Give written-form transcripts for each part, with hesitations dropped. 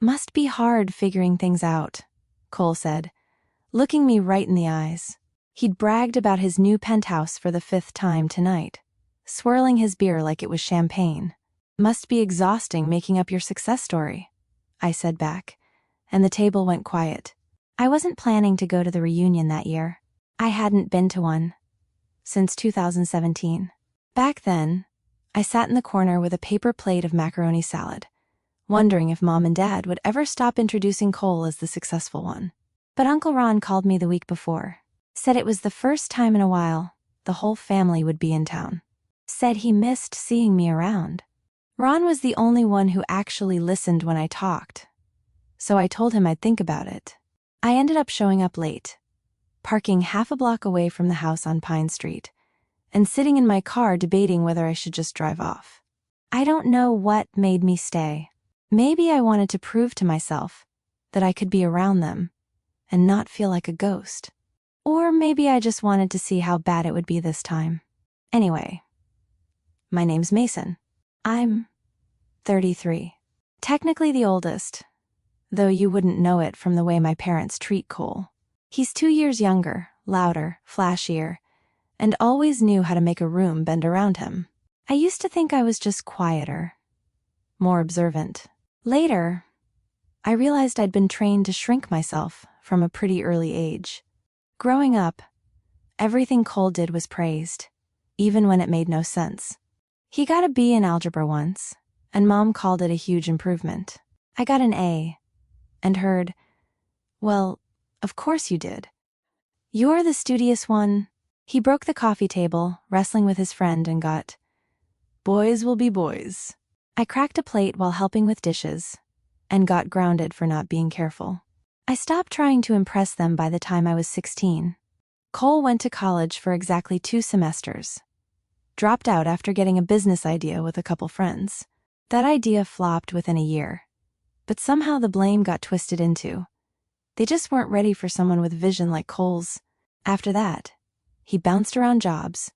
Must be hard figuring things out, Cole said, looking me right in the eyes. He'd bragged about his new penthouse for the 5th time tonight, swirling his beer like it was champagne. Must be exhausting making up your success story, I said back, and the table went quiet. I wasn't planning to go to the reunion that year. I hadn't been to one since 2017. Back then, I sat in the corner with a paper plate of macaroni salad, wondering if Mom and Dad would ever stop introducing Cole as the successful one. But Uncle Ron called me the week before, said it was the first time in a while the whole family would be in town. Said he missed seeing me around. Ron was the only one who actually listened when I talked, so I told him I'd think about it. I ended up showing up late, parking half a block away from the house on Pine Street, and sitting in my car debating whether I should just drive off. I don't know what made me stay. Maybe I wanted to prove to myself that I could be around them and not feel like a ghost. Or maybe I just wanted to see how bad it would be this time. Anyway, my name's Mason. I'm 33. Technically the oldest, though you wouldn't know it from the way my parents treat Cole. He's 2 years younger, louder, flashier, and always knew how to make a room bend around him. I used to think I was just quieter, more observant. Later, I realized I'd been trained to shrink myself from a pretty early age. Growing up, everything Cole did was praised, even when it made no sense. He got a B in algebra once, and Mom called it a huge improvement. I got an A, and heard, "Well, of course you did. You're the studious one." He broke the coffee table, wrestling with his friend, and got, "Boys will be boys." I cracked a plate while helping with dishes, and got grounded for not being careful. I stopped trying to impress them by the time I was 16. Cole went to college for exactly 2 semesters. Dropped out after getting a business idea with a couple friends. That idea flopped within a year, but somehow the blame got twisted into, they just weren't ready for someone with vision like Cole's. After that, he bounced around jobs: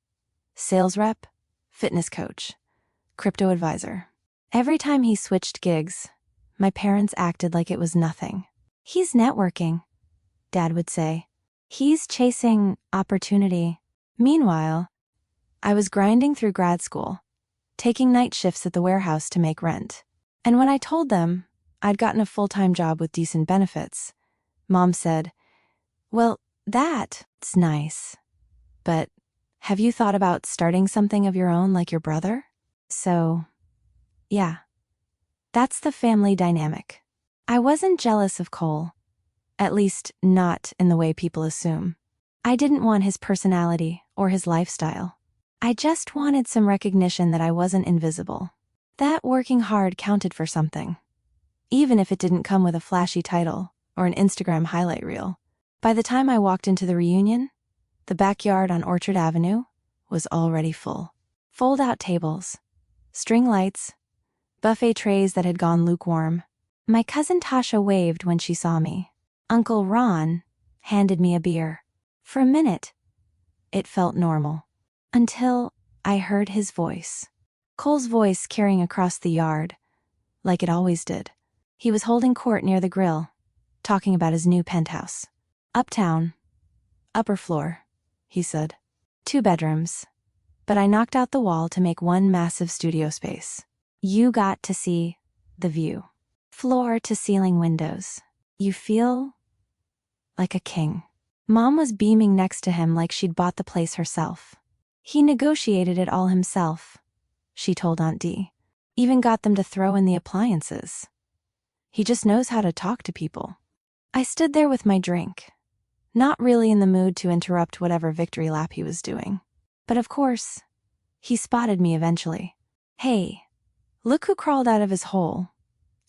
sales rep, fitness coach, crypto advisor. Every time he switched gigs, my parents acted like it was nothing. "He's networking," Dad would say. "He's chasing opportunity." Meanwhile, I was grinding through grad school, taking night shifts at the warehouse to make rent. And when I told them I'd gotten a full-time job with decent benefits, Mom said, "Well, that's nice. But have you thought about starting something of your own like your brother?" So, yeah, that's the family dynamic. I wasn't jealous of Cole, at least not in the way people assume. I didn't want his personality or his lifestyle. I just wanted some recognition that I wasn't invisible, that working hard counted for something, even if it didn't come with a flashy title or an Instagram highlight reel. By the time I walked into the reunion, the backyard on Orchard Avenue was already full. Fold-out tables, string lights, buffet trays that had gone lukewarm. My cousin Tasha waved when she saw me. Uncle Ron handed me a beer. For a minute, it felt normal. Until I heard his voice. Cole's voice carrying across the yard, like it always did. He was holding court near the grill, talking about his new penthouse. "Uptown. Upper floor," he said. 2 bedrooms. But I knocked out the wall to make one massive studio space. You got to see the view. Floor-to-ceiling windows. You feel like a king. Mom was beaming next to him like she'd bought the place herself. "He negotiated it all himself," she told Aunt Dee. "Even got them to throw in the appliances. He just knows how to talk to people." I stood there with my drink, not really in the mood to interrupt whatever victory lap he was doing. But of course, he spotted me eventually. "Hey, look who crawled out of his hole,"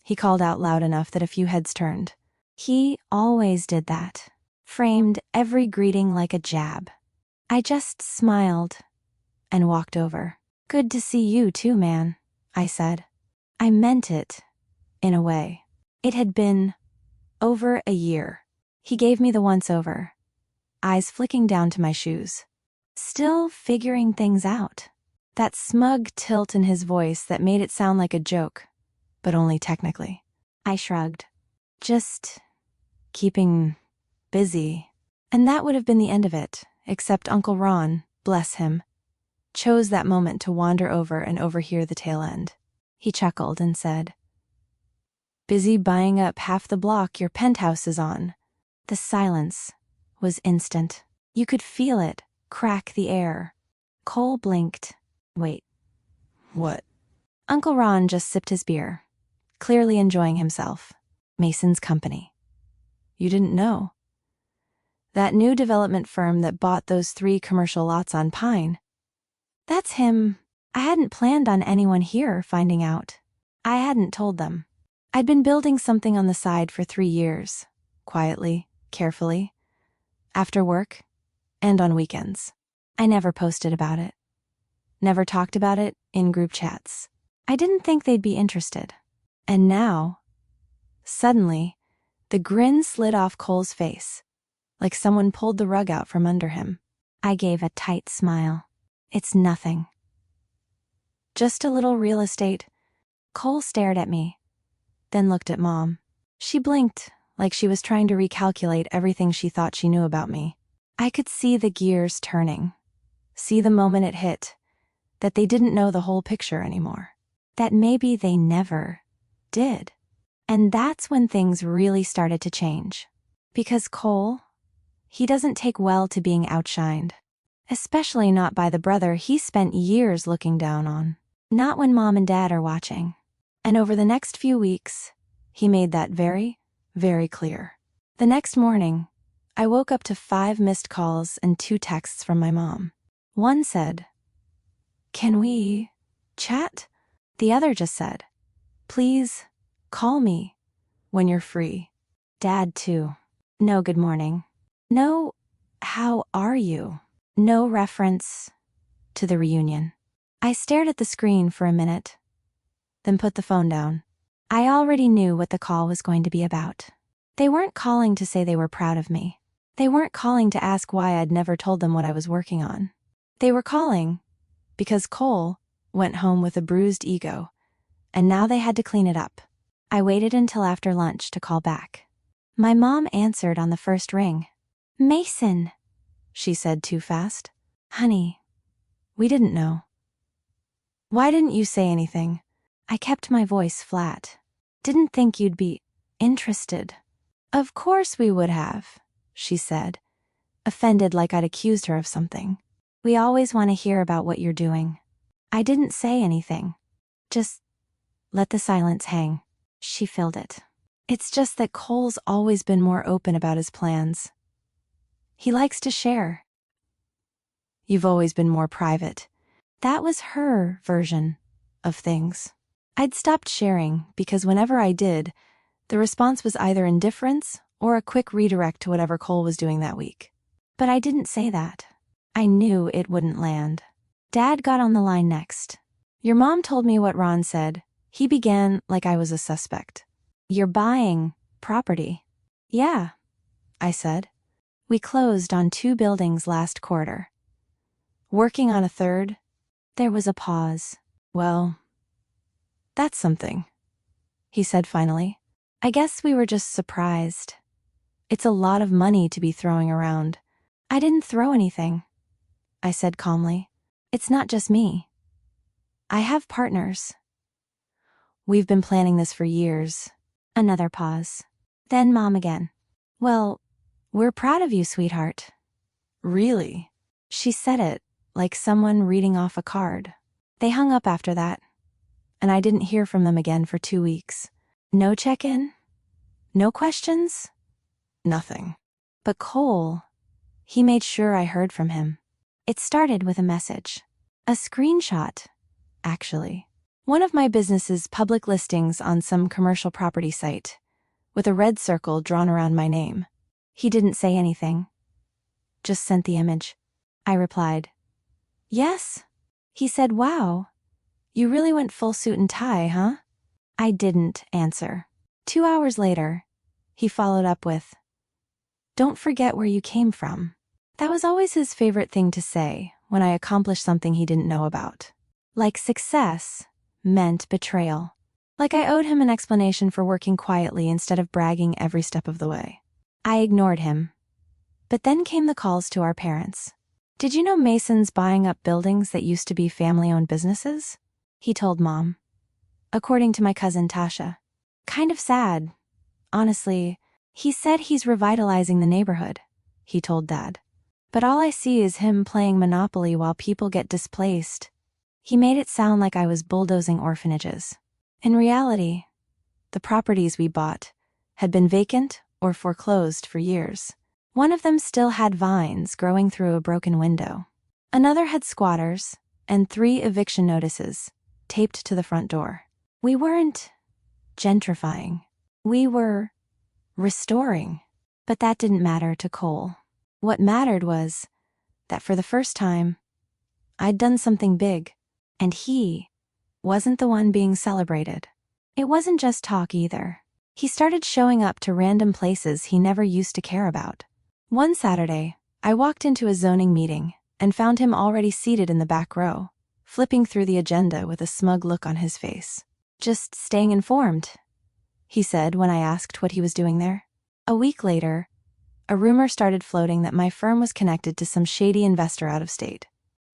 he called out loud enough that a few heads turned. He always did that, framed every greeting like a jab. I just smiled and walked over. "Good to see you too, man," I said. I meant it, in a way. It had been over a year. He gave me the once-over, eyes flicking down to my shoes. Still figuring things out. That smug tilt in his voice that made it sound like a joke, but only technically. I shrugged. Just keeping busy. And that would have been the end of it, except Uncle Ron, bless him, chose that moment to wander over and overhear the tail end. He chuckled and said, "Busy buying up half the block your penthouse is on." The silence was instant. You could feel it crack the air. Cole blinked. Wait. What? Uncle Ron just sipped his beer, clearly enjoying himself. Mason's company. You didn't know? That new development firm that bought those 3 commercial lots on Pine. That's him. I hadn't planned on anyone here finding out. I hadn't told them. I'd been building something on the side for 3 years. Quietly, carefully. After work, and on weekends. I never posted about it. Never talked about it in group chats. I didn't think they'd be interested. And now, suddenly, the grin slid off Cole's face, like someone pulled the rug out from under him. I gave a tight smile. It's nothing. Just a little real estate. Cole stared at me, then looked at Mom. She blinked, like she was trying to recalculate everything she thought she knew about me. I could see the gears turning. See the moment it hit, that they didn't know the whole picture anymore. That maybe they never did. And that's when things really started to change. Because Cole, he doesn't take well to being outshined. Especially not by the brother he spent years looking down on. Not when Mom and Dad are watching. And over the next few weeks, he made that very, very clear. The next morning, I woke up to 5 missed calls and 2 texts from my mom. One said, "Can we chat?" The other just said, "Please call me when you're free." Dad, too. No good morning. No, how are you? No reference to the reunion. I stared at the screen for a minute, then put the phone down. I already knew what the call was going to be about. They weren't calling to say they were proud of me. They weren't calling to ask why I'd never told them what I was working on. They were calling because Cole went home with a bruised ego, and now they had to clean it up. I waited until after lunch to call back. My mom answered on the first ring. "Mason," she said too fast. "Honey, we didn't know." "Why didn't you say anything?" I kept my voice flat. "Didn't think you'd be interested." "Of course we would have," she said, offended like I'd accused her of something. "We always want to hear about what you're doing." I didn't say anything. Just let the silence hang. She filled it. "It's just that Cole's always been more open about his plans. He likes to share." "You've always been more private." That was her version of things. I'd stopped sharing because whenever I did, the response was either indifference or a quick redirect to whatever Cole was doing that week. But I didn't say that. I knew it wouldn't land. Dad got on the line next. "Your mom told me what Ron said." He began like I was a suspect. "You're buying property." "Yeah," I said. "We closed on 2 buildings last quarter. Working on a 3rd. There was a pause. "Well, that's something," he said finally. "I guess we were just surprised. It's a lot of money to be throwing around." "I didn't throw anything," I said calmly. "It's not just me. I have partners. We've been planning this for years." Another pause. Then Mom again. "Well, we're proud of you, sweetheart." "Really?" She said it like someone reading off a card. They hung up after that, and I didn't hear from them again for 2 weeks. No check-in? No questions? Nothing. But Cole, he made sure I heard from him. It started with a message. A screenshot, actually. One of my business's public listings on some commercial property site, with a red circle drawn around my name. He didn't say anything. Just sent the image. I replied, "Yes." He said, "Wow, you really went full suit and tie, huh?" I didn't answer. 2 hours later, he followed up with, "Don't forget where you came from." That was always his favorite thing to say when I accomplished something he didn't know about. Like success meant betrayal. Like I owed him an explanation for working quietly instead of bragging every step of the way. I ignored him. But then came the calls to our parents. Did you know Mason's buying up buildings that used to be family-owned businesses? He told Mom. According to my cousin Tasha. Kind of sad. Honestly, he said he's revitalizing the neighborhood, he told Dad. But all I see is him playing Monopoly while people get displaced. He made it sound like I was bulldozing orphanages. In reality, the properties we bought had been vacant or foreclosed for years. One of them still had vines growing through a broken window. Another had squatters and 3 eviction notices taped to the front door. We weren't gentrifying. We were restoring. But that didn't matter to Cole. What mattered was that for the first time, I'd done something big, and he wasn't the one being celebrated. It wasn't just talk either. He started showing up to random places he never used to care about. One Saturday, I walked into a zoning meeting and found him already seated in the back row, flipping through the agenda with a smug look on his face. Just staying informed, he said when I asked what he was doing there. A week later, a rumor started floating that my firm was connected to some shady investor out of state.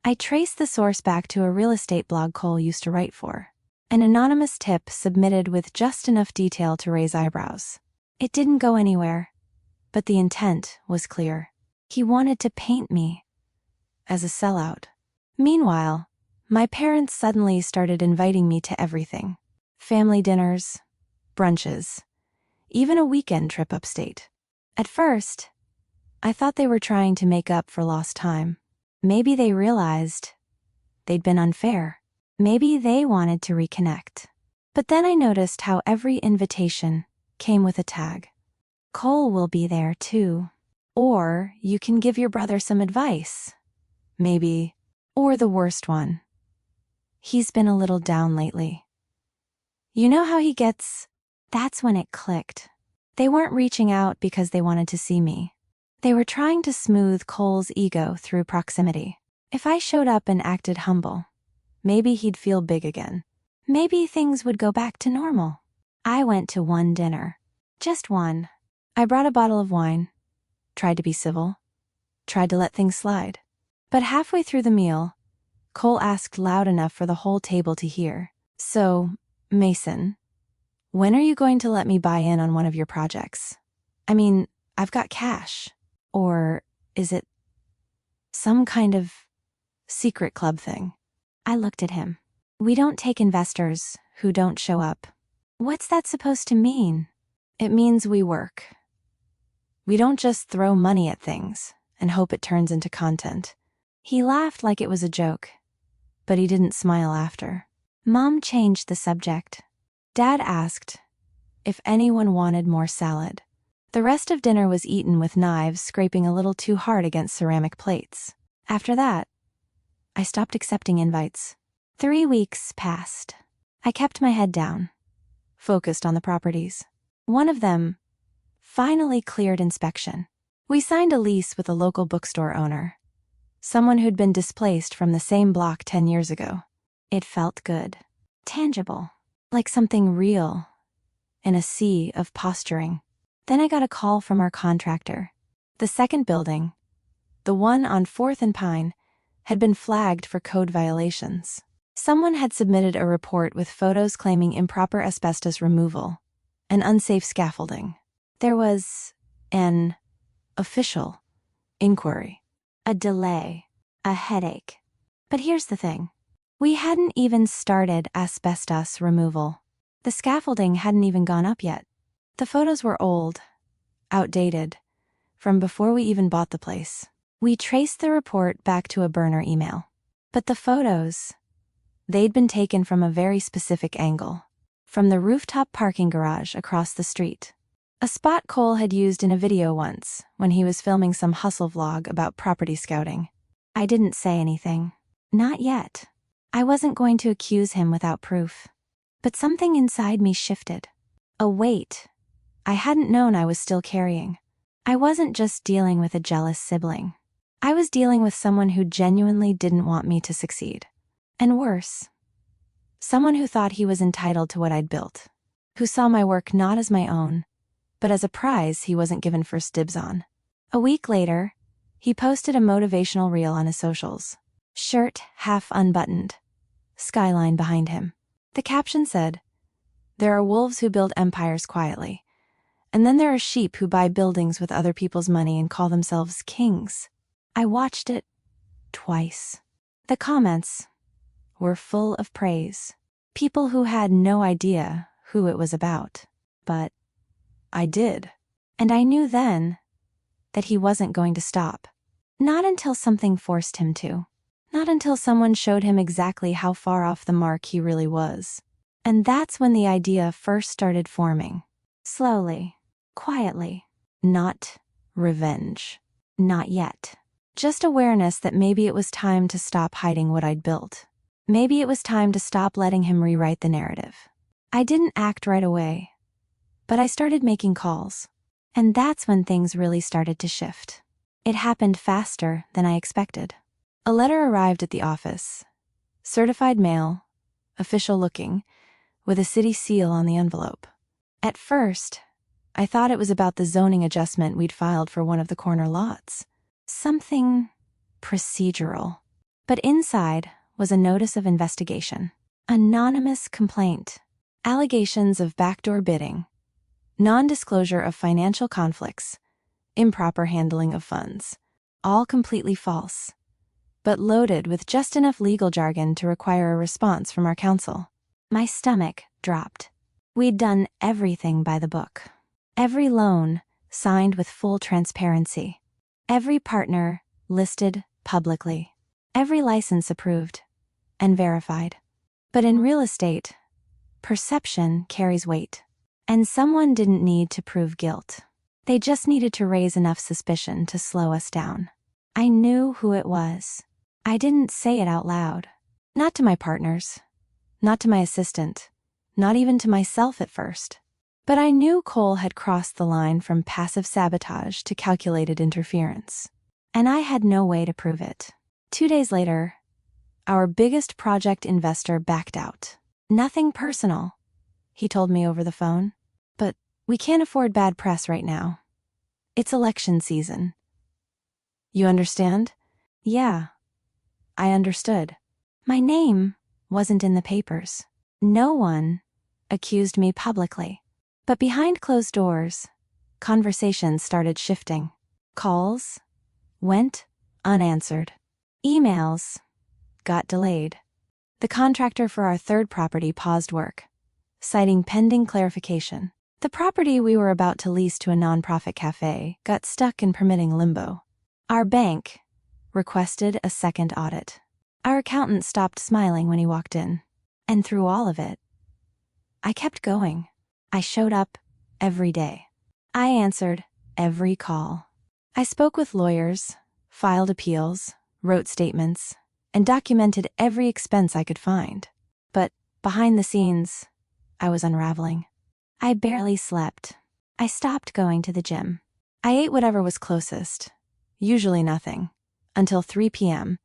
I traced the source back to a real estate blog Cole used to write for. An anonymous tip submitted with just enough detail to raise eyebrows. It didn't go anywhere, but the intent was clear. He wanted to paint me as a sellout. Meanwhile, my parents suddenly started inviting me to everything. Family dinners, brunches, even a weekend trip upstate. At first, I thought they were trying to make up for lost time. Maybe they realized they'd been unfair. Maybe they wanted to reconnect. But then I noticed how every invitation came with a tag. Cole will be there too. Or you can give your brother some advice. Maybe. Or the worst one. He's been a little down lately. You know how he gets? That's when it clicked. They weren't reaching out because they wanted to see me. They were trying to smooth Cole's ego through proximity. If I showed up and acted humble, maybe he'd feel big again. Maybe things would go back to normal. I went to one dinner. Just one. I brought a bottle of wine, tried to be civil, tried to let things slide. But halfway through the meal, Cole asked loud enough for the whole table to hear. So, Mason, when are you going to let me buy in on one of your projects? I mean, I've got cash. Or is it some kind of secret club thing? I looked at him. We don't take investors who don't show up. What's that supposed to mean? It means we work. We don't just throw money at things and hope it turns into content. He laughed like it was a joke, but he didn't smile after. Mom changed the subject. Dad asked if anyone wanted more salad. The rest of dinner was eaten with knives scraping a little too hard against ceramic plates. After that, I stopped accepting invites. 3 weeks passed. I kept my head down, focused on the properties. One of them finally cleared inspection. We signed a lease with a local bookstore owner, someone who'd been displaced from the same block 10 years ago. It felt good, tangible, like something real in a sea of posturing. Then I got a call from our contractor. The second building, the one on 4th and Pine, had been flagged for code violations. Someone had submitted a report with photos claiming improper asbestos removal and unsafe scaffolding. There was an official inquiry, a delay, a headache. But here's the thing. We hadn't even started asbestos removal. The scaffolding hadn't even gone up yet. The photos were old, outdated, from before we even bought the place. We traced the report back to a burner email. But the photos, they'd been taken from a very specific angle, from the rooftop parking garage across the street. A spot Cole had used in a video once when he was filming some hustle vlog about property scouting. I didn't say anything. Not yet. I wasn't going to accuse him without proof. But something inside me shifted. A weight I hadn't known I was still carrying. I wasn't just dealing with a jealous sibling. I was dealing with someone who genuinely didn't want me to succeed. And worse, Someone who thought he was entitled to what I'd built. Who saw my work not as my own, but as a prize he wasn't given first dibs on. A week later, he posted a motivational reel on his socials. Shirt half unbuttoned. Skyline behind him. The caption said, "There are wolves who build empires quietly. And then there are sheep who buy buildings with other people's money and call themselves kings." I watched it twice. The comments were full of praise. People who had no idea who it was about. But I did. And I knew then that he wasn't going to stop. Not until something forced him to. Not until someone showed him exactly how far off the mark he really was. And that's when the idea first started forming. Slowly. Quietly. Not revenge. Not yet. Just awareness that maybe it was time to stop hiding what I'd built. Maybe it was time to stop letting him rewrite the narrative. I didn't act right away, but I started making calls. And that's when things really started to shift. It happened faster than I expected. A letter arrived at the office. Certified mail, official looking, with a city seal on the envelope. At first, I thought it was about the zoning adjustment we'd filed for one of the corner lots. Something procedural. But inside was a notice of investigation. Anonymous complaint. Allegations of backdoor bidding. Non-disclosure of financial conflicts. Improper handling of funds. All completely false, but loaded with just enough legal jargon to require a response from our counsel. My stomach dropped. We'd done everything by the book. Every loan signed with full transparency. Every partner listed publicly. Every license approved and verified. But in real estate, perception carries weight. And someone didn't need to prove guilt. They just needed to raise enough suspicion to slow us down. I knew who it was. I didn't say it out loud. Not to my partners. Not to my assistant. Not even to myself at first. But I knew Cole had crossed the line from passive sabotage to calculated interference. And I had no way to prove it. 2 days later, our biggest project investor backed out. Nothing personal, he told me over the phone. But we can't afford bad press right now. It's election season. You understand? Yeah, I understood. My name wasn't in the papers. No one accused me publicly. But behind closed doors, conversations started shifting. Calls went unanswered. Emails got delayed. The contractor for our third property paused work, citing pending clarification. The property we were about to lease to a nonprofit cafe got stuck in permitting limbo. Our bank requested a second audit. Our accountant stopped smiling when he walked in. And through all of it, I kept going. I showed up every day. I answered every call. I spoke with lawyers, filed appeals, wrote statements, and documented every expense I could find. But behind the scenes, I was unraveling. I barely slept. I stopped going to the gym. I ate whatever was closest, usually nothing, until 3 p.m.,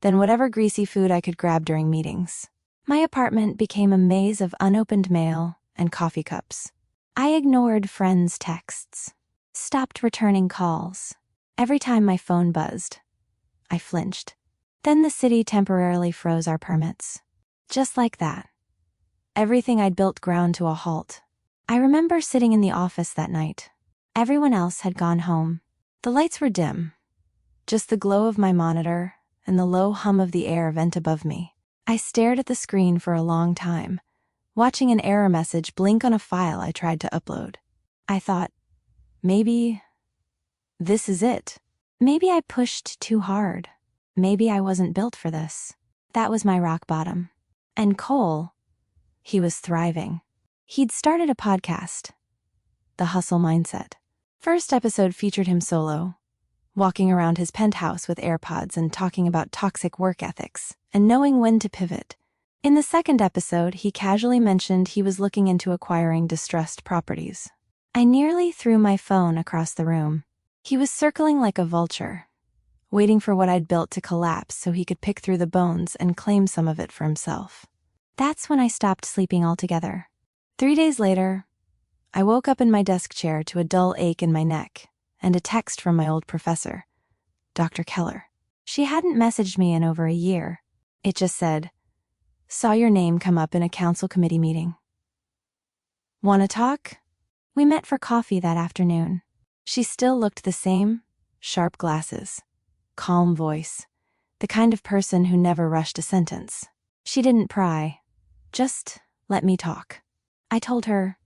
then whatever greasy food I could grab during meetings. My apartment became a maze of unopened mail and coffee cups. I ignored friends' texts, stopped returning calls. Every time my phone buzzed, I flinched. Then the city temporarily froze our permits. Just like that. Everything I'd built ground to a halt. I remember sitting in the office that night. Everyone else had gone home. The lights were dim. Just the glow of my monitor and the low hum of the air vent above me. I stared at the screen for a long time, watching an error message blink on a file I tried to upload. I thought, maybe this is it. Maybe I pushed too hard. Maybe I wasn't built for this. That was my rock bottom. And Cole, he was thriving. He'd started a podcast, The Hustle Mindset. First episode featured him solo, walking around his penthouse with AirPods and talking about toxic work ethics and knowing when to pivot. In the second episode, he casually mentioned he was looking into acquiring distressed properties. I nearly threw my phone across the room. He was circling like a vulture, waiting for what I'd built to collapse so he could pick through the bones and claim some of it for himself. That's when I stopped sleeping altogether. 3 days later, I woke up in my desk chair to a dull ache in my neck and a text from my old professor, Dr. Keller. She hadn't messaged me in over a year. It just said, "Saw your name come up in a council committee meeting. Wanna talk?" We met for coffee that afternoon. She still looked the same, sharp glasses, calm voice, the kind of person who never rushed a sentence. She didn't pry, just let me talk. I told her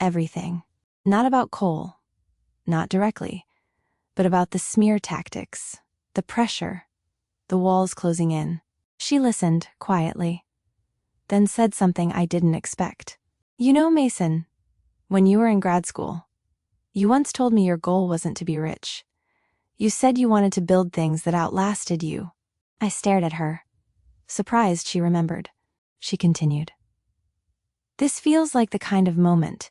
everything. Not about Cole, not directly, but about the smear tactics, the pressure, the walls closing in. She listened quietly, then said something I didn't expect. "You know, Mason, when you were in grad school, you once told me your goal wasn't to be rich. You said you wanted to build things that outlasted you." I stared at her, surprised she remembered. She continued, "This feels like the kind of moment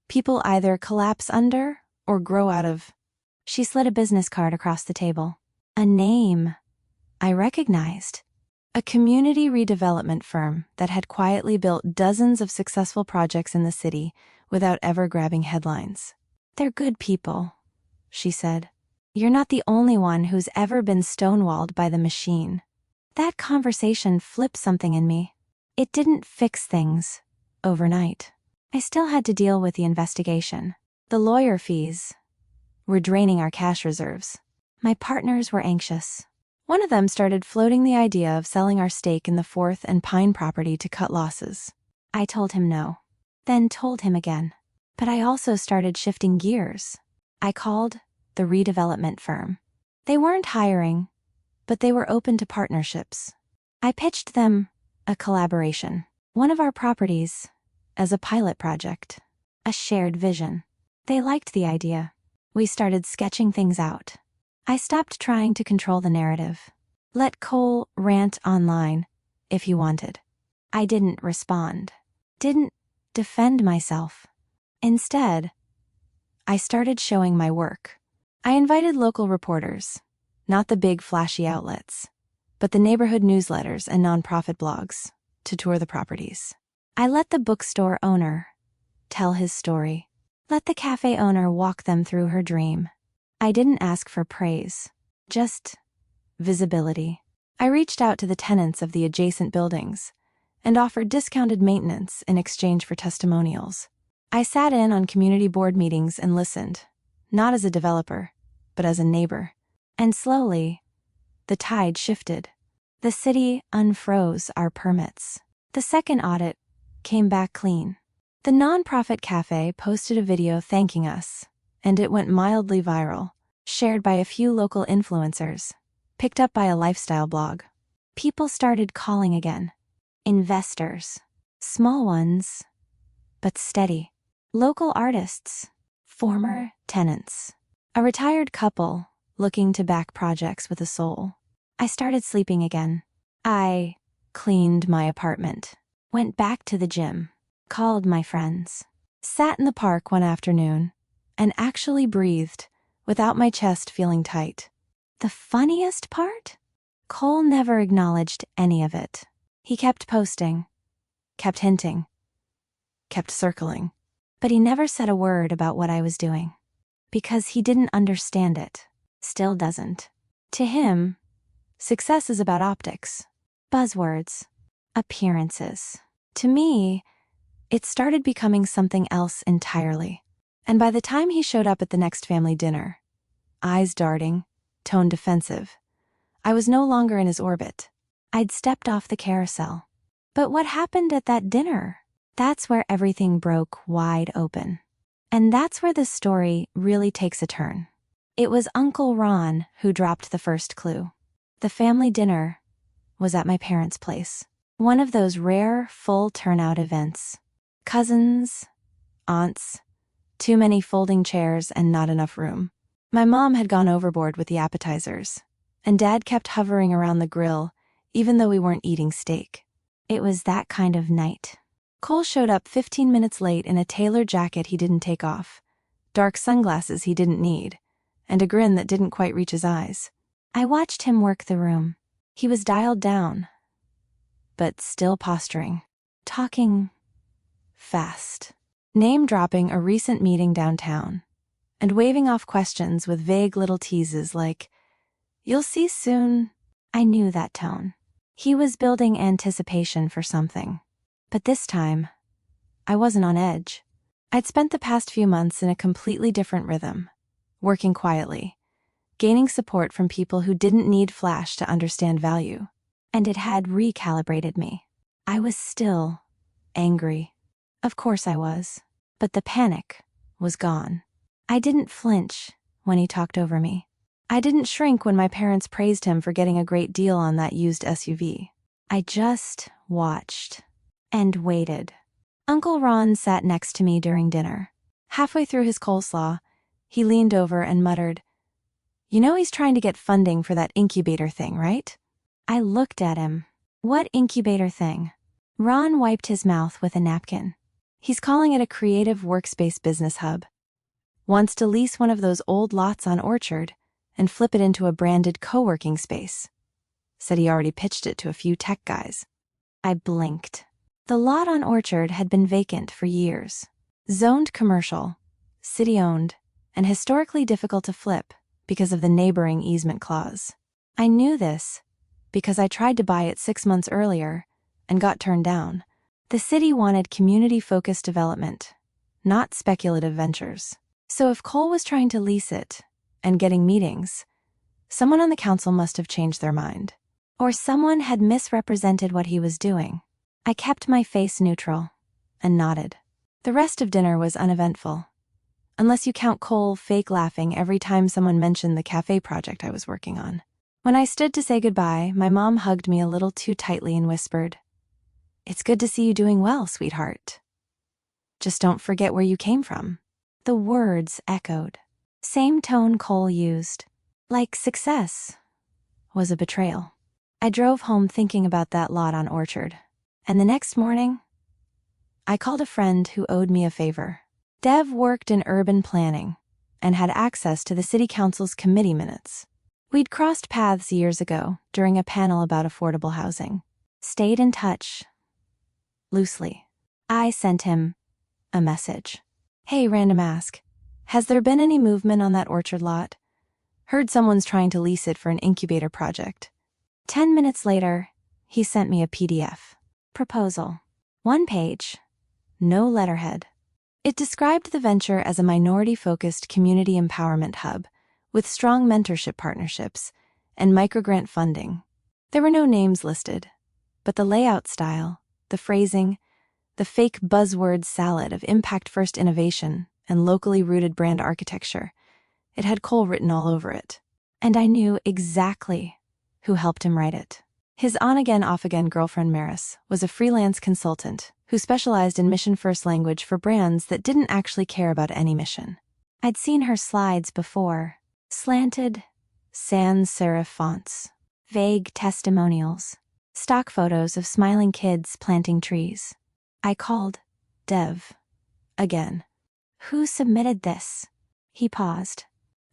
people either collapse under or grow out of." She slid a business card across the table. A name I recognized. A community redevelopment firm that had quietly built dozens of successful projects in the city without ever grabbing headlines. "They're good people," she said. "You're not the only one who's ever been stonewalled by the machine." That conversation flipped something in me. It didn't fix things overnight. I still had to deal with the investigation. The lawyer fees were draining our cash reserves. My partners were anxious. One of them started floating the idea of selling our stake in the 4th and Pine property to cut losses. I told him no, then told him again. But I also started shifting gears. I called the redevelopment firm. They weren't hiring, but they were open to partnerships. I pitched them a collaboration, one of our properties, as a pilot project, a shared vision. They liked the idea. We started sketching things out. I stopped trying to control the narrative. Let Cole rant online if he wanted. I didn't respond, didn't defend myself. Instead, I started showing my work. I invited local reporters, not the big flashy outlets, but the neighborhood newsletters and nonprofit blogs, to tour the properties. I let the bookstore owner tell his story. Let the cafe owner walk them through her dream. I didn't ask for praise, just visibility. I reached out to the tenants of the adjacent buildings and offered discounted maintenance in exchange for testimonials. I sat in on community board meetings and listened, not as a developer, but as a neighbor. And slowly, the tide shifted. The city unfroze our permits. The second audit came back clean. The nonprofit cafe posted a video thanking us, and it went mildly viral, shared by a few local influencers, picked up by a lifestyle blog. People started calling again. Investors. Small ones, but steady. Local artists. Former tenants. A retired couple looking to back projects with a soul. I started sleeping again. I cleaned my apartment, went back to the gym, called my friends, sat in the park one afternoon, and actually breathed without my chest feeling tight. The funniest part? Cole never acknowledged any of it. He kept posting, kept hinting, kept circling. But he never said a word about what I was doing. Because he didn't understand it. Still doesn't. To him, success is about optics, buzzwords, appearances. To me, it started becoming something else entirely. And by the time he showed up at the next family dinner, eyes darting, tone defensive, I was no longer in his orbit. I'd stepped off the carousel. But what happened at that dinner? That's where everything broke wide open. And that's where the story really takes a turn. It was Uncle Ron who dropped the first clue. The family dinner was at my parents' place. One of those rare, full turnout events. Cousins, aunts, too many folding chairs and not enough room. My mom had gone overboard with the appetizers, and Dad kept hovering around the grill, even though we weren't eating steak. It was that kind of night. Cole showed up 15 minutes late in a tailored jacket he didn't take off, dark sunglasses he didn't need, and a grin that didn't quite reach his eyes. I watched him work the room. He was dialed down, but still posturing. talking fast, name-dropping a recent meeting downtown, and waving off questions with vague little teases like, "You'll see soon." I knew that tone. He was building anticipation for something. But this time, I wasn't on edge. I'd spent the past few months in a completely different rhythm, working quietly, gaining support from people who didn't need flash to understand value, and it had recalibrated me. I was still angry. Of course I was. But the panic was gone. I didn't flinch when he talked over me. I didn't shrink when my parents praised him for getting a great deal on that used SUV. I just watched and waited. Uncle Ron sat next to me during dinner. Halfway through his coleslaw, he leaned over and muttered, "You know he's trying to get funding for that incubator thing, right?" I looked at him. "What incubator thing?" Ron wiped his mouth with a napkin. "He's calling it a creative workspace business hub. Wants to lease one of those old lots on Orchard and flip it into a branded co-working space. Said he already pitched it to a few tech guys." I blinked. The lot on Orchard had been vacant for years. Zoned commercial, city-owned, and historically difficult to flip because of the neighboring easement clause. I knew this because I tried to buy it 6 months earlier and got turned down. The city wanted community-focused development, not speculative ventures. So if Cole was trying to lease it and getting meetings, someone on the council must have changed their mind. Or someone had misrepresented what he was doing. I kept my face neutral and nodded. The rest of dinner was uneventful, unless you count Cole fake laughing every time someone mentioned the cafe project I was working on. When I stood to say goodbye, my mom hugged me a little too tightly and whispered, "It's good to see you doing well, sweetheart. Just don't forget where you came from." The words echoed. Same tone Cole used. Like success was a betrayal. I drove home thinking about that lot on Orchard. And the next morning, I called a friend who owed me a favor. Dev worked in urban planning and had access to the city council's committee minutes. We'd crossed paths years ago during a panel about affordable housing. Stayed in touch, loosely. I sent him a message. "Hey, random ask. Has there been any movement on that Orchard lot? Heard someone's trying to lease it for an incubator project." 10 minutes later, he sent me a PDF. Proposal. 1 page. No letterhead. It described the venture as a minority-focused community empowerment hub with strong mentorship partnerships and microgrant funding. There were no names listed, but the layout style, the phrasing, the fake buzzword salad of impact-first innovation and locally rooted brand architecture, it had Cole written all over it. And I knew exactly who helped him write it. His on-again, off-again girlfriend Maris was a freelance consultant who specialized in mission-first language for brands that didn't actually care about any mission. I'd seen her slides before. Slanted, sans serif fonts, vague testimonials, stock photos of smiling kids planting trees. I called Dev again. "Who submitted this?" He paused.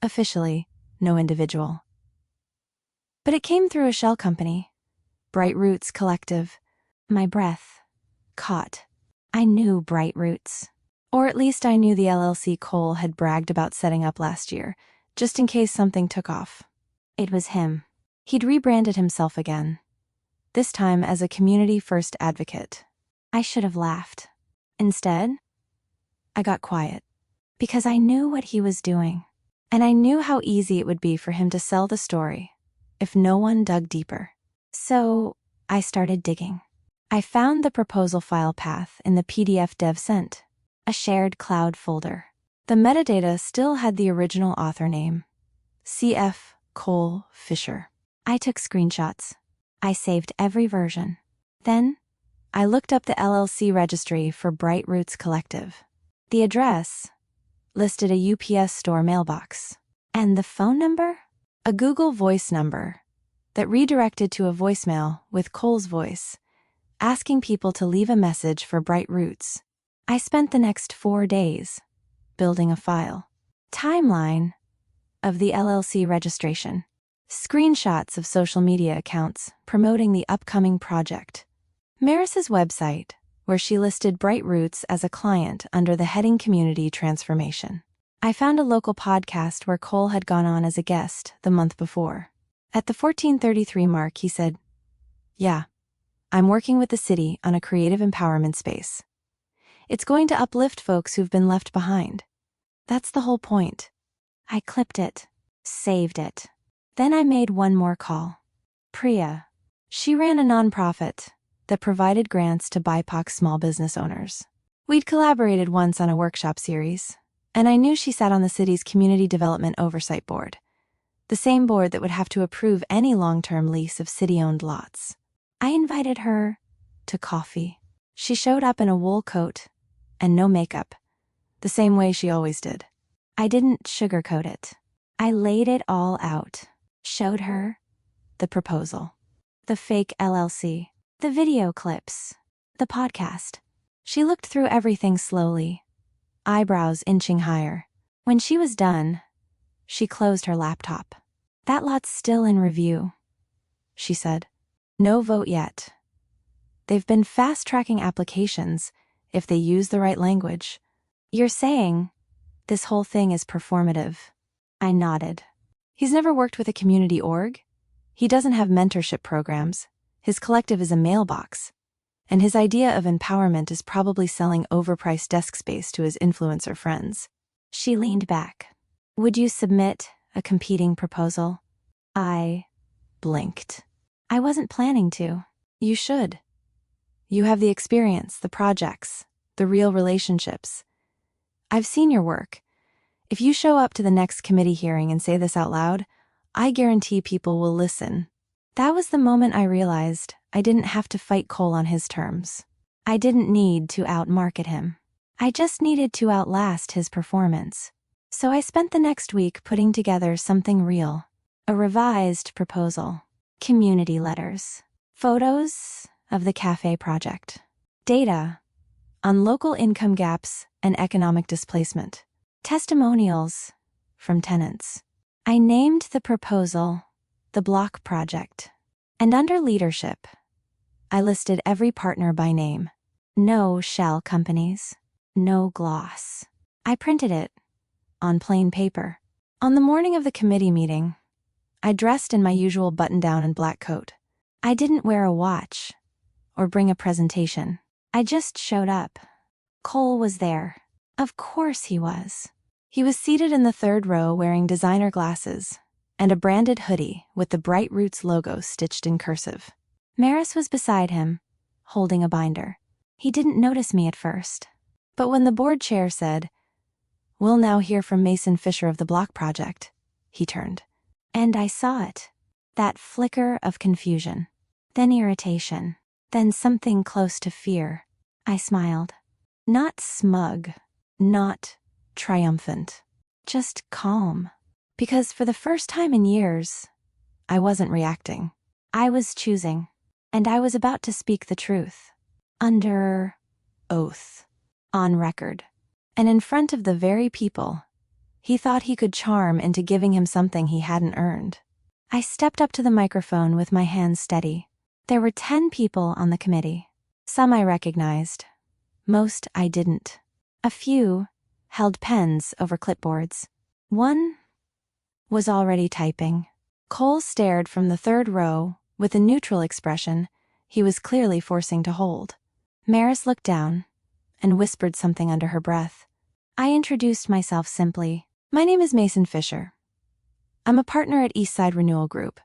"Officially, no individual. But it came through a shell company, Bright Roots Collective." My breath caught. I knew Bright Roots. Or at least I knew the LLC Cole had bragged about setting up last year, just in case something took off. It was him. He'd rebranded himself again, this time as a community-first advocate. I should have laughed. Instead, I got quiet, because I knew what he was doing, and I knew how easy it would be for him to sell the story if no one dug deeper. So I started digging. I found the proposal file path in the PDF Dev sent, a shared cloud folder. The metadata still had the original author name, C.F. Cole Fisher. I took screenshots. I saved every version. Then, I looked up the LLC registry for Bright Roots Collective. The address listed a UPS store mailbox. And the phone number? A Google Voice number that redirected to a voicemail with Cole's voice, asking people to leave a message for Bright Roots. I spent the next 4 days building a file. Timeline of the LLC registration. Screenshots of social media accounts promoting the upcoming project. Maris's website where she listed Bright Roots as a client under the heading Community Transformation. I found a local podcast where Cole had gone on as a guest the month before. At the 14:33 mark, he said, "Yeah, I'm working with the city on a creative empowerment space. It's going to uplift folks who've been left behind. That's the whole point." I clipped it, saved it. Then I made one more call. Priya. She ran a nonprofit that provided grants to BIPOC small business owners. We'd collaborated once on a workshop series, and I knew she sat on the city's Community Development Oversight Board, the same board that would have to approve any long-term lease of city-owned lots. I invited her to coffee. She showed up in a wool coat and no makeup, the same way she always did. I didn't sugarcoat it. I laid it all out, showed her the proposal, the fake LLC, the video clips, the podcast. She looked through everything slowly, eyebrows inching higher. When she was done, she closed her laptop. "That lot's still in review," she said. "No vote yet. They've been fast-tracking applications if they use the right language." "You're saying this whole thing is performative?" I nodded. "He's never worked with a community org. He doesn't have mentorship programs. His collective is a mailbox. And his idea of empowerment is probably selling overpriced desk space to his influencer friends." She leaned back. "Would you submit a competing proposal?" I blinked. "I wasn't planning to." "You should. You have the experience, the projects, the real relationships. I've seen your work. If you show up to the next committee hearing and say this out loud, I guarantee people will listen." That was the moment I realized I didn't have to fight Cole on his terms. I didn't need to outmarket him. I just needed to outlast his performance. So I spent the next week putting together something real. A revised proposal. Community letters. Photos of the cafe project. Data on local income gaps and economic displacement. Testimonials from tenants. I named the proposal the Block Project. And under leadership, I listed every partner by name. No shell companies. No gloss. I printed it on plain paper. On the morning of the committee meeting, I dressed in my usual button-down and black coat. I didn't wear a watch or bring a presentation. I just showed up. Cole was there. Of course he was. He was seated in the third row wearing designer glasses and a branded hoodie with the Bright Roots logo stitched in cursive. Maris was beside him, holding a binder. He didn't notice me at first. But when the board chair said, "We'll now hear from Mason Fisher of the Block Project," he turned. And I saw it. That flicker of confusion. Then irritation. Then something close to fear. I smiled. Not smug. Not triumphant. Just calm. Because for the first time in years, I wasn't reacting. I was choosing. And I was about to speak the truth. Under oath. On record. And in front of the very people he thought he could charm into giving him something he hadn't earned. I stepped up to the microphone with my hands steady. There were 10 people on the committee. Some I recognized. Most I didn't. A few held pens over clipboards. One was already typing. Cole stared from the third row with a neutral expression he was clearly forcing to hold. Maris looked down and whispered something under her breath. I introduced myself simply. "My name is Mason Fisher. I'm a partner at Eastside Renewal Group.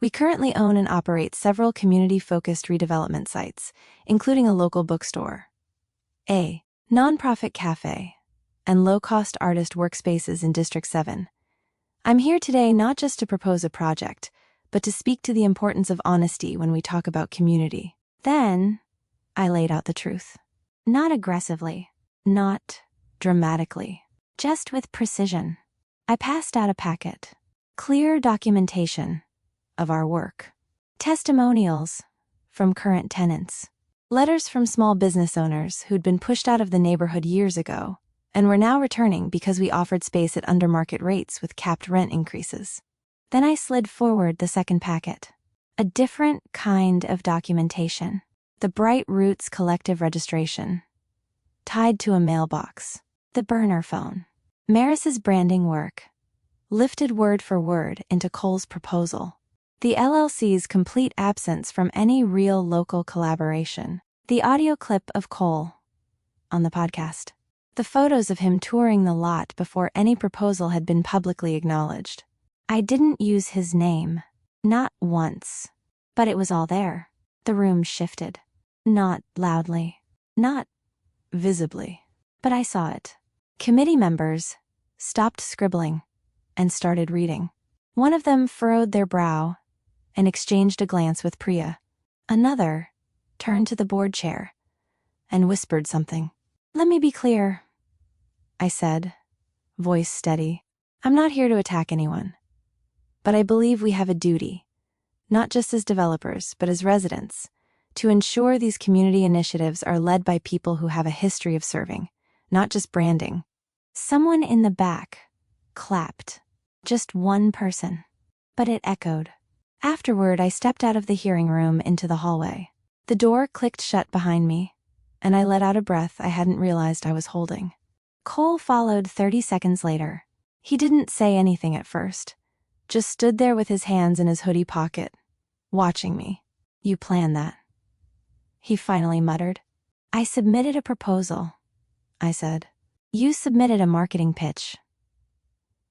We currently own and operate several community-focused redevelopment sites, including a local bookstore, a nonprofit cafe, and low-cost artist workspaces in District 7. I'm here today not just to propose a project, but to speak to the importance of honesty when we talk about community." Then I laid out the truth. Not aggressively, not dramatically, just with precision. I passed out a packet. Clear documentation of our work. Testimonials from current tenants. Letters from small business owners who'd been pushed out of the neighborhood years ago and were now returning because we offered space at under-market rates with capped rent increases. Then I slid forward the second packet. A different kind of documentation. The Bright Roots Collective Registration. Tied to a mailbox. The burner phone. Maris's branding work. Lifted word for word into Cole's proposal. The LLC's complete absence from any real local collaboration. The audio clip of Cole on the podcast. The photos of him touring the lot before any proposal had been publicly acknowledged. I didn't use his name. Not once. But it was all there. The room shifted. Not loudly. Not visibly. But I saw it. Committee members stopped scribbling and started reading. One of them furrowed their brow and exchanged a glance with Priya. Another turned to the board chair and whispered something. "Let me be clear," I said, voice steady. "I'm not here to attack anyone. But I believe we have a duty, not just as developers, but as residents, to ensure these community initiatives are led by people who have a history of serving, not just branding." Someone in the back clapped. Just one person. But it echoed. Afterward, I stepped out of the hearing room into the hallway. The door clicked shut behind me, and I let out a breath I hadn't realized I was holding. Cole followed 30 seconds later. He didn't say anything at first, just stood there with his hands in his hoodie pocket, watching me. "You planned that," he finally muttered. "I submitted a proposal," I said. "You submitted a marketing pitch.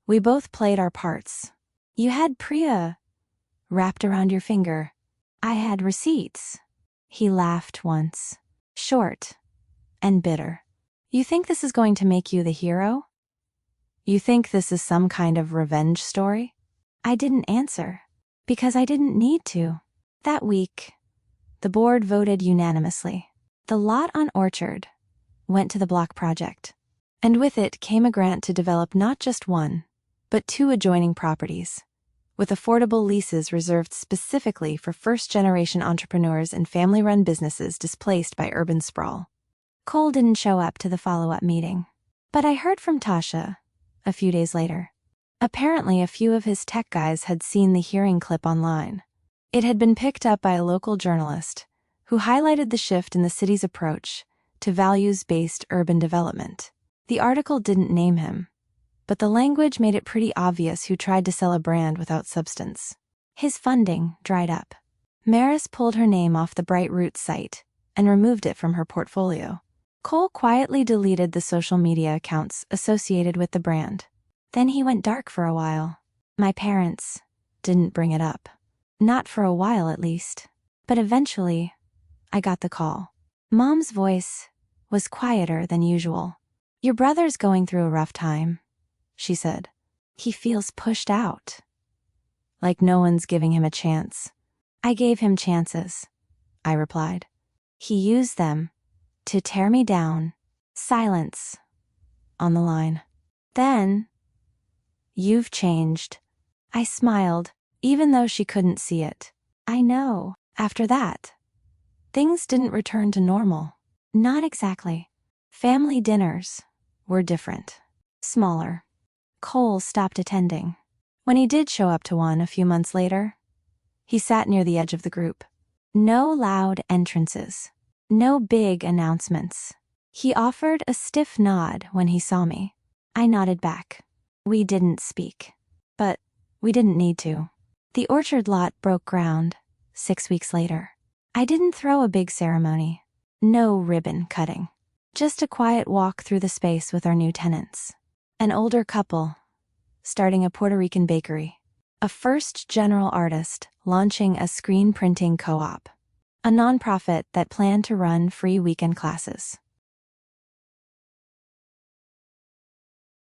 We both played our parts. You had Priya wrapped around your finger. I had receipts." He laughed once, short and bitter. "You think this is going to make you the hero? You think this is some kind of revenge story?" I didn't answer, because I didn't need to. That week, the board voted unanimously. The lot on Orchard went to the block project, and with it came a grant to develop not just one, but 2 adjoining properties, with affordable leases reserved specifically for first-generation entrepreneurs and family-run businesses displaced by urban sprawl. Cole didn't show up to the follow-up meeting, but I heard from Tasha a few days later. Apparently, a few of his tech guys had seen the hearing clip online. It had been picked up by a local journalist who highlighted the shift in the city's approach to values-based urban development. The article didn't name him, but the language made it pretty obvious who tried to sell a brand without substance. His funding dried up. Maris pulled her name off the Bright Roots site and removed it from her portfolio. Cole quietly deleted the social media accounts associated with the brand. Then he went dark for a while. My parents didn't bring it up. Not for a while, at least. But eventually, I got the call. Mom's voice was quieter than usual. "Your brother's going through a rough time," she said. "He feels pushed out. Like no one's giving him a chance." "I gave him chances," I replied. "He used them to tear me down." Silence on the line. "Then, you've changed." I smiled, even though she couldn't see it. "I know." After that, things didn't return to normal. Not exactly. Family dinners were different. Smaller. Cole stopped attending. When he did show up to one a few months later, he sat near the edge of the group. No loud entrances. No big announcements. He offered a stiff nod when he saw me. I nodded back. We didn't speak. But we didn't need to. The orchard lot broke ground 6 weeks later. I didn't throw a big ceremony. No ribbon cutting. Just a quiet walk through the space with our new tenants. An older couple starting a Puerto Rican bakery. A first general artist launching a screen printing co-op. A nonprofit that planned to run free weekend classes.